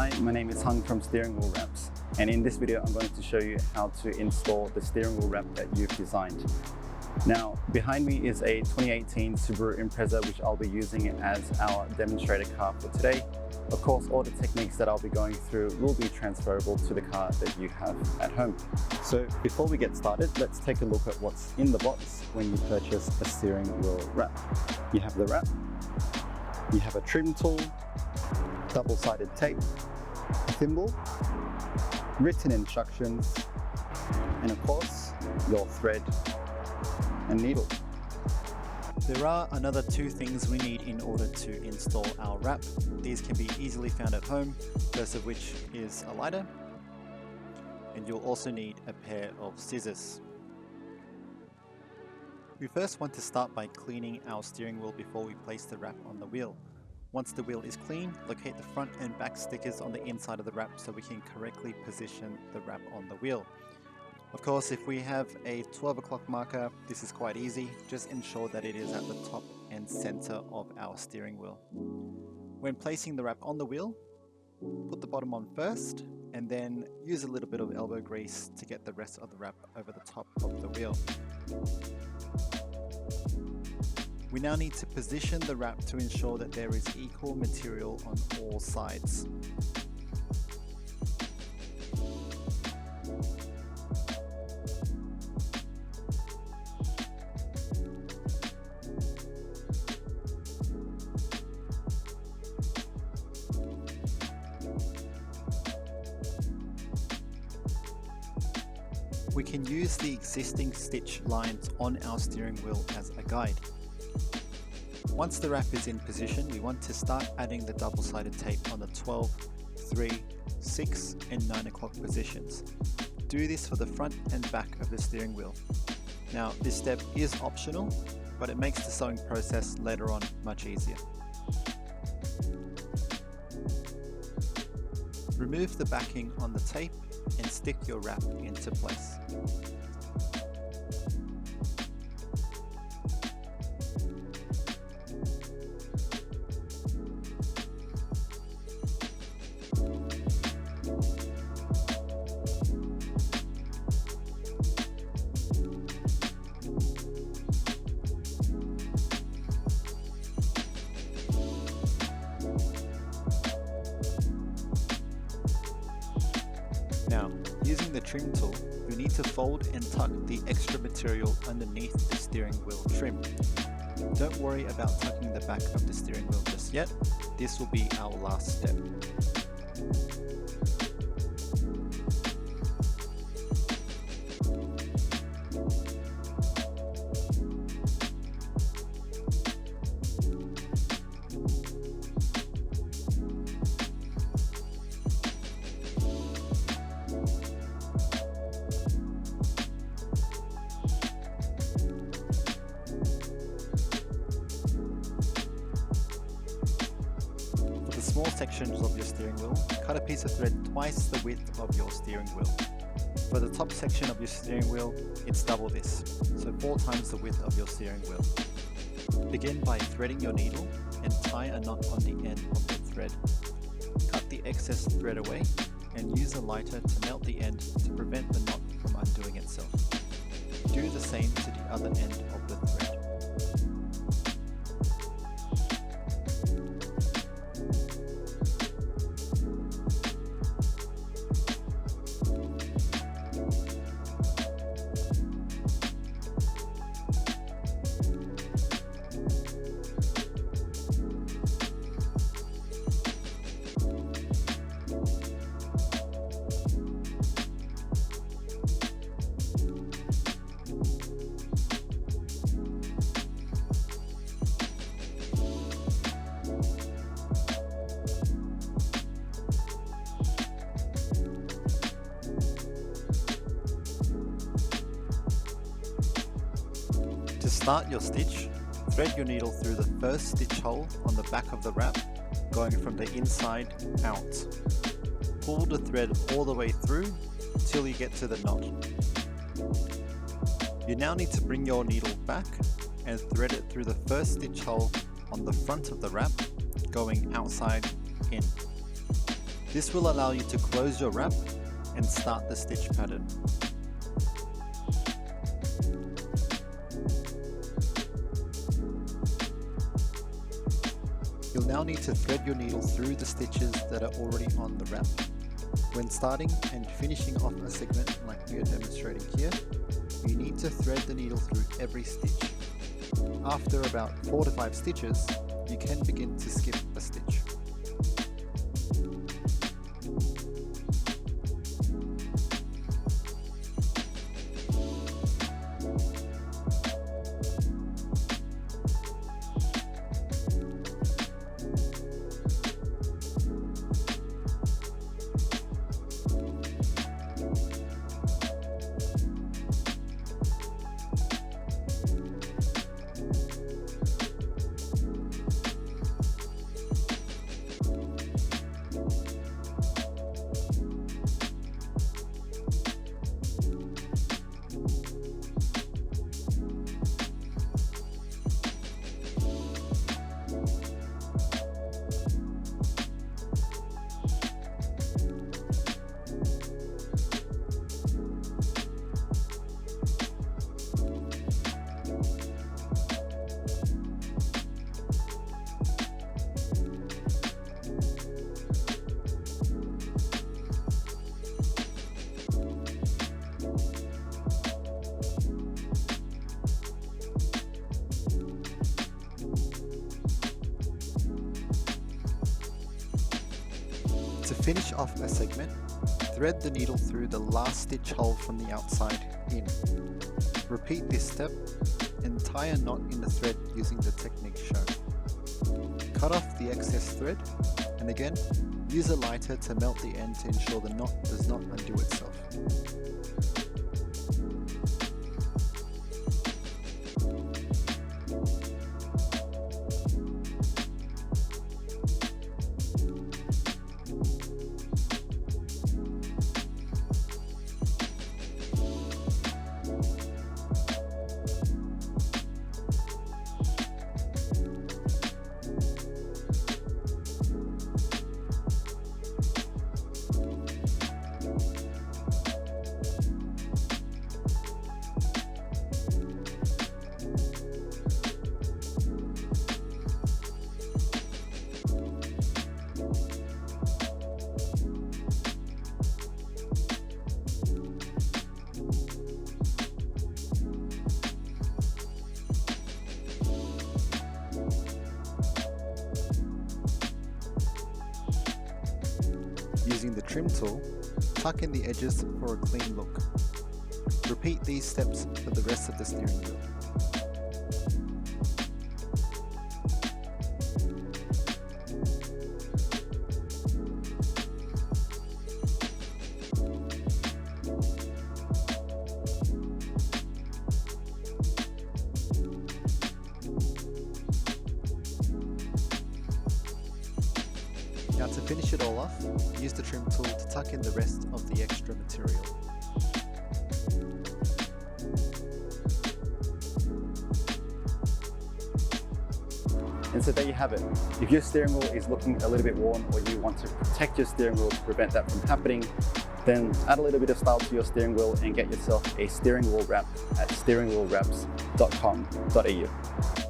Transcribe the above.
Hi, my name is Hung from Steering Wheel Wraps, and in this video I'm going to show you how to install the steering wheel wrap that you've designed. Now, behind me is a 2018 Subaru Impreza, which I'll be using as our demonstrator car for today. Of course, all the techniques that I'll be going through will be transferable to the car that you have at home. So before we get started, let's take a look at what's in the box when you purchase a steering wheel wrap. You have the wrap, you have a trim tool, double-sided tape, a thimble, written instructions, and of course, your thread and needle. There are another two things we need in order to install our wrap. These can be easily found at home, first of which is a lighter, and you'll also need a pair of scissors. We first want to start by cleaning our steering wheel before we place the wrap on the wheel. Once the wheel is clean, locate the front and back stickers on the inside of the wrap so we can correctly position the wrap on the wheel. Of course, if we have a 12 o'clock marker, this is quite easy. Just ensure that it is at the top and center of our steering wheel. When placing the wrap on the wheel, put the bottom on first and then use a little bit of elbow grease to get the rest of the wrap over the top of the wheel. We now need to position the wrap to ensure that there is equal material on all sides. We can use the existing stitch lines on our steering wheel as a guide. Once the wrap is in position, we want to start adding the double-sided tape on the 12, 3, 6 and 9 o'clock positions. Do this for the front and back of the steering wheel. Now, this step is optional, but it makes the sewing process later on much easier. Remove the backing on the tape and stick your wrap into place. Now, using the trim tool, we need to fold and tuck the extra material underneath the steering wheel trim. Don't worry about tucking the back of the steering wheel just yet. This will be our last step. Small sections of your steering wheel, cut a piece of thread twice the width of your steering wheel. For the top section of your steering wheel, it's double this, so 4 times the width of your steering wheel. Begin by threading your needle and tie a knot on the end of the thread. Cut the excess thread away and use a lighter to melt the end to prevent the knot from undoing itself. Do the same to the other end of the thread. To start your stitch, thread your needle through the first stitch hole on the back of the wrap, going from the inside out. Pull the thread all the way through till you get to the knot. You now need to bring your needle back and thread it through the first stitch hole on the front of the wrap, going outside in. This will allow you to close your wrap and start the stitch pattern. You'll now need to thread your needle through the stitches that are already on the wrap. When starting and finishing off a segment like we are demonstrating here, you need to thread the needle through every stitch. After about 4 to 5 stitches, you can begin to skip a stitch. To finish off a segment, thread the needle through the last stitch hole from the outside in. Repeat this step and tie a knot in the thread using the technique shown. Cut off the excess thread and again, use a lighter to melt the end to ensure the knot does not undo itself. Using the trim tool, tuck in the edges for a clean look. Repeat these steps for the rest of the steering wheel. Now to finish it all off, use the trim tool to tuck in the rest of the extra material. And so there you have it. If your steering wheel is looking a little bit worn or you want to protect your steering wheel to prevent that from happening, then add a little bit of style to your steering wheel and get yourself a steering wheel wrap at steeringwheelwraps.com.au.